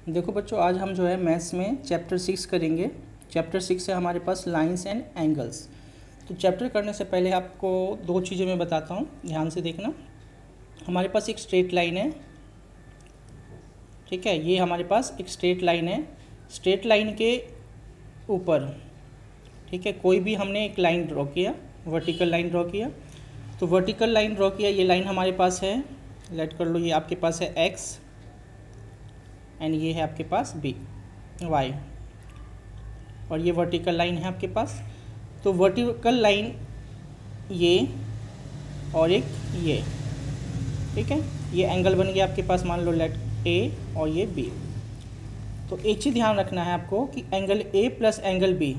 देखो बच्चों, आज हम जो है मैथ्स में चैप्टर 6 करेंगे। चैप्टर 6 है हमारे पास लाइंस एंड एंगल्स। तो चैप्टर करने से पहले आपको दो चीज़ें मैं बताता हूँ, ध्यान से देखना। हमारे पास एक स्ट्रेट लाइन है, ठीक है। ये हमारे पास एक स्ट्रेट लाइन है। स्ट्रेट लाइन के ऊपर, ठीक है, कोई भी हमने एक लाइन ड्रॉ किया, वर्टिकल लाइन ड्रॉ किया। तो वर्टिकल लाइन ड्रॉ किया, ये लाइन हमारे पास है, लेट कर लो, ये आपके पास है एक्स एंड ये है आपके पास बी वाई, और ये वर्टिकल लाइन है आपके पास। तो वर्टिकल लाइन ये और एक ये, ठीक है, ये एंगल बन गया आपके पास, मान लो लेट ए और ये बी। तो एक चीज़ ध्यान रखना है आपको कि angle A plus angle B,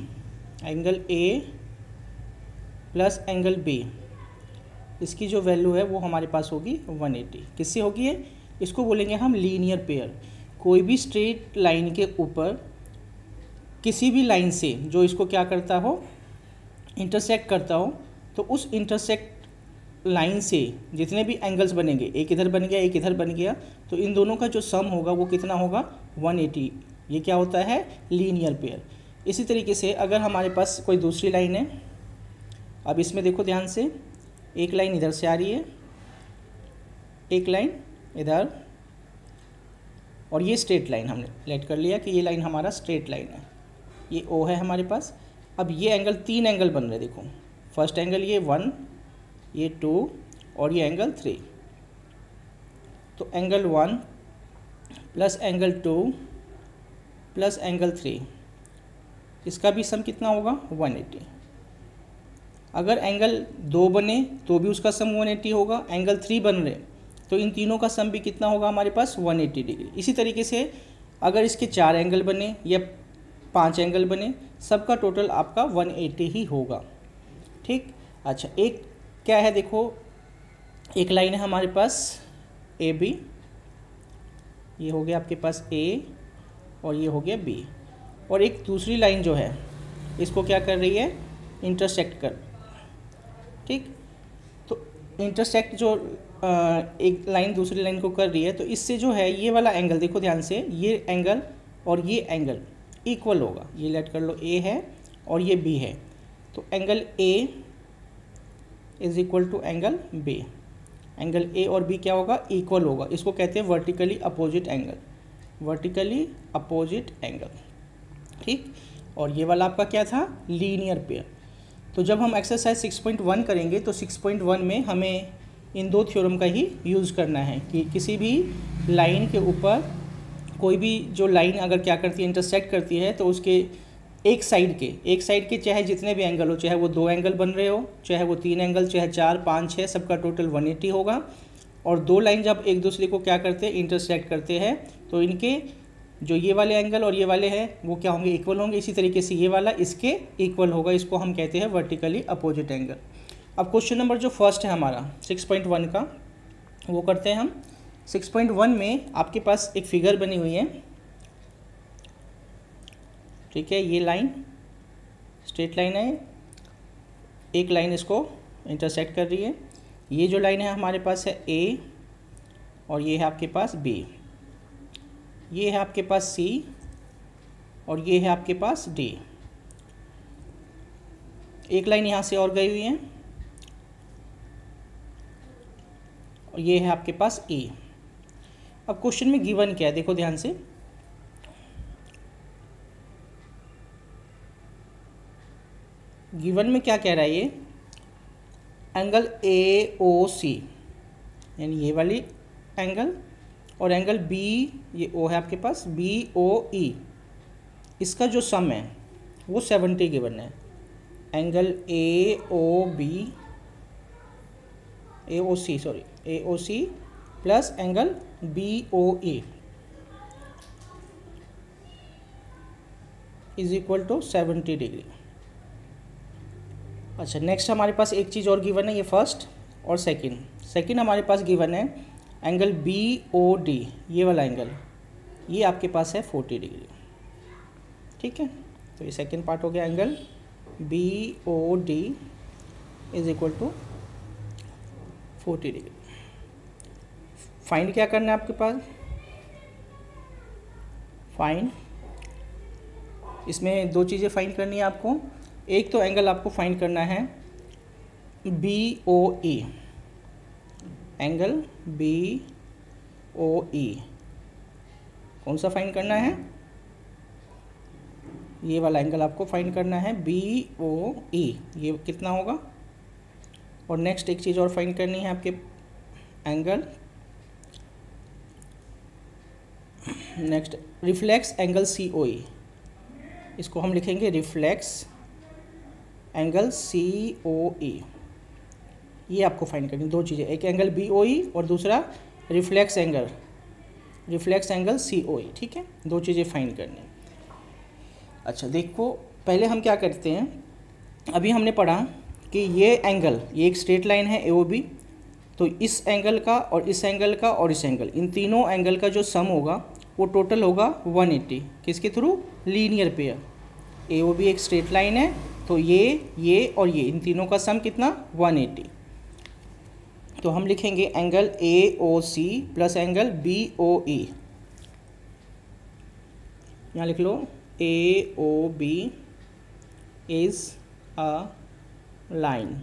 angle A plus angle B, इसकी जो वैल्यू है वो हमारे पास होगी 180। किससे होगी ये? इसको बोलेंगे हम लीनियर पेयर। कोई भी स्ट्रेट लाइन के ऊपर किसी भी लाइन से जो इसको क्या करता हो, इंटरसेक्ट करता हो, तो उस इंटरसेक्ट लाइन से जितने भी एंगल्स बनेंगे, एक इधर बन गया एक इधर बन गया, तो इन दोनों का जो सम होगा वो कितना होगा? 180। ये क्या होता है? Linear pair. इसी तरीके से अगर हमारे पास कोई दूसरी लाइन है, अब इसमें देखो ध्यान से, एक लाइन इधर से आ रही है, एक लाइन इधर, और ये स्ट्रेट लाइन हमने लेट कर लिया कि ये लाइन हमारा स्ट्रेट लाइन है, ये ओ है हमारे पास। अब ये एंगल, तीन एंगल बन रहे, देखो फर्स्ट एंगल ये 1, ये 2 और ये एंगल 3। तो angle 1 plus angle 2 plus angle 3, इसका भी सम कितना होगा? 180। अगर एंगल 2 बने तो भी उसका सम 180 होगा। एंगल 3 बन रहे तो इन तीनों का सम भी कितना होगा हमारे पास? 180 डिग्री। इसी तरीके से अगर इसके 4 एंगल बने या 5 एंगल बने, सबका टोटल आपका 180 ही होगा, ठीक। अच्छा, एक क्या है, देखो एक लाइन है हमारे पास ए बी, ये हो गया आपके पास ए और ये हो गया बी, और एक दूसरी लाइन जो है इसको क्या कर रही है? इंटरसेक्ट कर, ठीक। तो इंटरसेक्ट जो एक लाइन दूसरी लाइन को कर रही है, तो इससे जो है ये वाला एंगल, देखो ध्यान से, ये एंगल और ये एंगल इक्वल होगा। ये लेट कर लो, ए है और ये बी है, तो angle A is equal to angle B. Angle A और बी क्या होगा? इक्वल होगा। इसको कहते हैं vertically opposite angle, vertically opposite angle, ठीक। और ये वाला आपका क्या था? Linear pair. तो जब हम एक्सरसाइज 6.1 करेंगे तो 6.1 में हमें इन दो थ्योरम का ही यूज़ करना है कि किसी भी लाइन के ऊपर कोई भी जो लाइन अगर क्या करती है, इंटरसेक्ट करती है, तो उसके एक साइड के चाहे जितने भी एंगल हो, चाहे वो 2 एंगल बन रहे हो, चाहे वो 3 एंगल, चाहे 4, 5, 6, सबका टोटल 180 होगा। और दो लाइन जब एक दूसरे को क्या करते हैं? इंटरसेक्ट करते हैं, तो इनके जो ये वाले एंगल और ये वाले हैं वो क्या होंगे? इक्वल होंगे। इसी तरीके से ये वाला इसके इक्वल होगा, इसको हम कहते हैं वर्टिकली अपोजिट एंगल। अब क्वेश्चन नंबर जो फर्स्ट है हमारा 6.1 का, वो करते हैं हम। 6.1 में आपके पास एक फिगर बनी हुई है, ठीक है। ये लाइन स्ट्रेट लाइन है, एक लाइन इसको इंटरसेक्ट कर रही है। ये जो लाइन है हमारे पास है ए और ये है आपके पास बी, ये है आपके पास सी और ये है आपके पास डी। एक लाइन यहाँ से और गई हुई है और ये है आपके पास ई। अब क्वेश्चन में गिवन क्या है, देखो ध्यान से, गिवन में क्या कह रहा है? ये एंगल ए ओ सी, यानी ये वाली एंगल, और एंगल बी, ये ओ है आपके पास, बी ओ ई, इसका जो सम है वो 70 गिवन है। Angle A O B, A O C, sorry, A O C plus angle B O E is equal to 70 degree. अच्छा, नेक्स्ट हमारे पास एक चीज़ और गिवन है, ये फर्स्ट और सेकंड हमारे पास गिवन है एंगल बी ओ डी, ये वाला एंगल, ये आपके पास है 40 डिग्री, ठीक है। तो ये सेकंड पार्ट हो गया, angle B O D is equal to 40 degree. Find क्या करना है आपके पास? फाइंड, इसमें दो चीज़ें फाइंड करनी है आपको। एक तो एंगल आपको फाइंड करना है BOE, एंगल BOE कौन सा फाइंड करना है, ये वाला एंगल आपको फाइंड करना है BOE, ये कितना होगा। और नेक्स्ट एक चीज़ और फाइंड करनी है आपके, angle next reflex angle COE, इसको हम लिखेंगे रिफ्लेक्स एंगल COE। ये आपको फाइंड करनी, दो चीज़ें, एक एंगल BOE और दूसरा रिफ्लेक्स एंगल COE, ठीक है, दो चीज़ें फाइंड करनी। अच्छा देखो, पहले हम क्या करते हैं, अभी हमने पढ़ा कि ये एंगल, ये एक स्ट्रेट लाइन है AOB, तो इस एंगल का और इस एंगल का और इस एंगल, इन तीनों एंगल का जो सम होगा वो टोटल होगा 180, किसके थ्रू, लीनियर पेयर। AOB एक स्ट्रेट लाइन है, तो ये और ये, इन तीनों का सम कितना, 180। तो हम लिखेंगे angle AOC plus angle BOE, यहाँ लिख लो AOB is a line,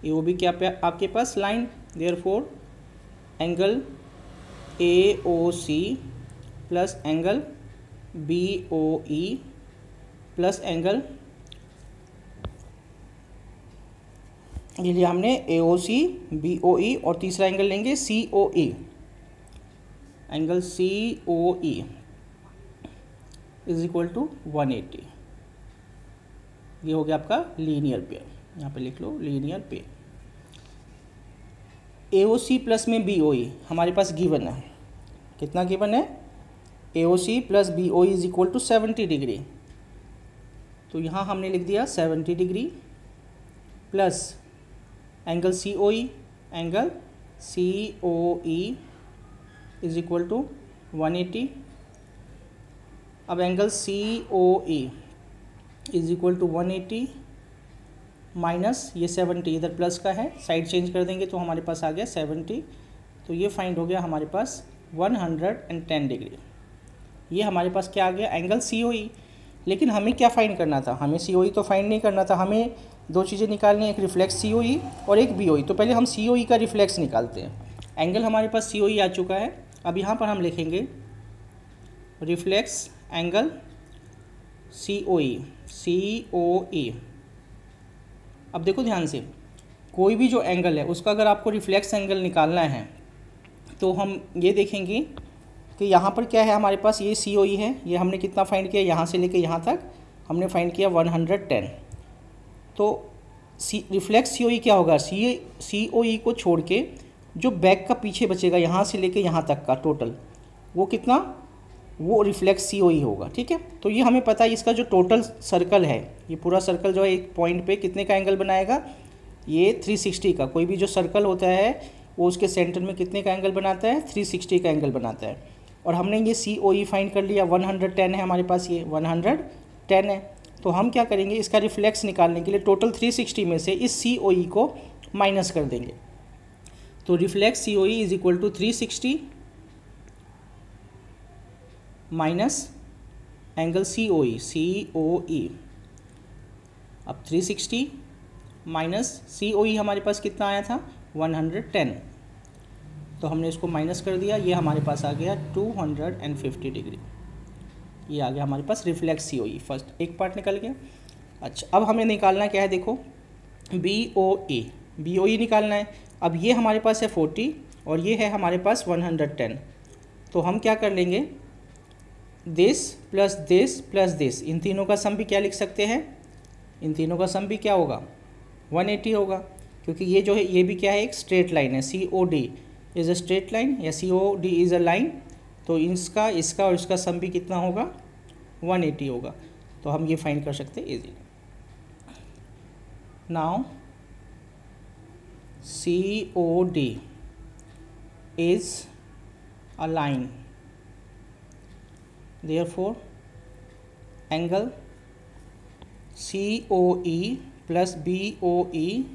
AOB क्या पे आपके पास, line, therefore angle AOC plus angle BOE plus angle, ये लिया हमने AOC BOE और तीसरा एंगल लेंगे COE, angle COE is equal to 180। ये हो गया आपका लीनियर पेयर, यहाँ पे लिख लो लीनियर पेयर। AOC प्लस में BOE हमारे पास गिवन है, कितना गिवन है, AOC plus BOE is equal to 70 degree, तो यहाँ हमने लिख दिया 70 degree plus angle COE is equal to 180। अब angle COE is equal to 180 minus ये 70, इधर प्लस का है, साइड चेंज कर देंगे तो हमारे पास आ गया 70, तो ये फाइंड हो गया हमारे पास 110 डिग्री। ये हमारे पास क्या आ गया, एंगल COE। लेकिन हमें क्या फाइंड करना था, हमें COE तो फाइंड नहीं करना था, हमें दो चीज़ें निकालनी है, एक रिफ्लेक्स COE और एक BOE। तो पहले हम COE का रिफ्लेक्स निकालते हैं। एंगल हमारे पास COE आ चुका है, अब यहाँ पर हम लिखेंगे रिफ्लेक्स एंगल COE। अब देखो ध्यान से, कोई भी जो एंगल है उसका अगर आपको रिफ्लेक्स एंगल निकालना है तो हम ये देखेंगे कि यहाँ पर क्या है हमारे पास, ये COE है, ये हमने कितना फाइंड किया, यहाँ से लेके यहाँ तक हमने फाइंड किया 110। तो रिफ्लेक्स COE क्या होगा, COE को छोड़ के जो बैक का पीछे बचेगा यहाँ से लेके यहाँ तक का टोटल, वो कितना, वो रिफ्लेक्स COE होगा, ठीक है। तो ये हमें पता है, इसका जो टोटल सर्कल है, ये पूरा सर्कल जो है एक पॉइंट पे कितने का एंगल बनाएगा, ये 360 का। कोई भी जो सर्कल होता है वो उसके सेंटर में कितने का एंगल बनाता है, 360 का एंगल बनाता है। और हमने ये COE फाइंड कर लिया, 110 है हमारे पास, ये 110 है। तो हम क्या करेंगे, इसका रिफ्लेक्स निकालने के लिए टोटल 360 में से इस COE को माइनस कर देंगे। तो reflex COE is equal to 360 minus angle COE। अब 360 माइनस COE हमारे पास कितना आया था, 110, तो हमने इसको माइनस कर दिया, ये हमारे पास आ गया 250 डिग्री। ये आ गया हमारे पास रिफ्लेक्स COE, फर्स्ट एक पार्ट निकल गया। अच्छा, अब हमें निकालना क्या है, देखो BOE निकालना है। अब ये हमारे पास है 40 और ये है हमारे पास 110, तो हम क्या कर लेंगे, this plus this plus this, इन तीनों का सम भी क्या लिख सकते हैं, इन तीनों का सम भी क्या होगा, 180 होगा, क्योंकि ये जो है ये भी क्या है, एक स्ट्रेट लाइन है, COD is a straight line या COD इज़ अ लाइन, तो इसका और इसका सम भी कितना होगा, 180 होगा। तो हम ये फाइंड कर सकते हैं easily. Now COD is a line, therefore angle COE plus BOE,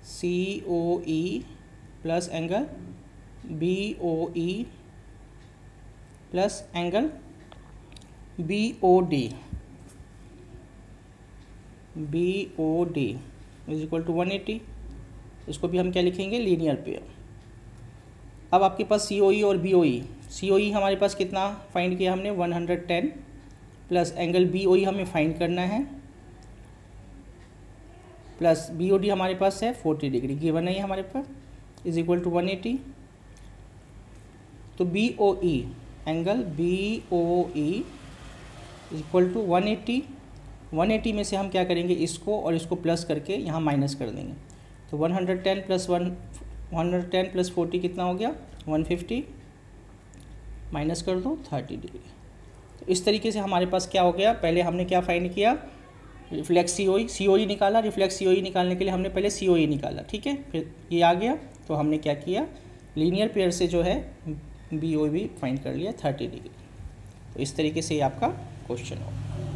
COE plus angle BOE plus angle BOD is equal to 180, इसको भी हम क्या लिखेंगे, लीनियर पेयर। अब आपके पास COE और BOE, COE हमारे पास कितना फाइंड किया हमने 110 प्लस एंगल BOE हमें फाइंड करना है प्लस BOD हमारे पास है 40 डिग्री गिवन है हमारे पास, इज इक्वल टू 180। तो BOE angle BOE is equal to 180 में से हम क्या करेंगे, इसको और इसको प्लस करके यहाँ माइनस कर देंगे। तो 110 प्लस 40 कितना हो गया 150, माइनस कर दो 30 डिग्री। तो इस तरीके से हमारे पास क्या हो गया, पहले हमने क्या फाइंड किया, रिफ्लेक्स COE निकाला। रिफ्लेक्स COE निकालने के लिए हमने पहले COE निकाला, ठीक है, फिर ये आ गया तो हमने क्या किया, लीनियर पेयर से जो है BOE फाइंड कर लिया 30 डिग्री। तो इस तरीके से ये आपका क्वेश्चन होगा।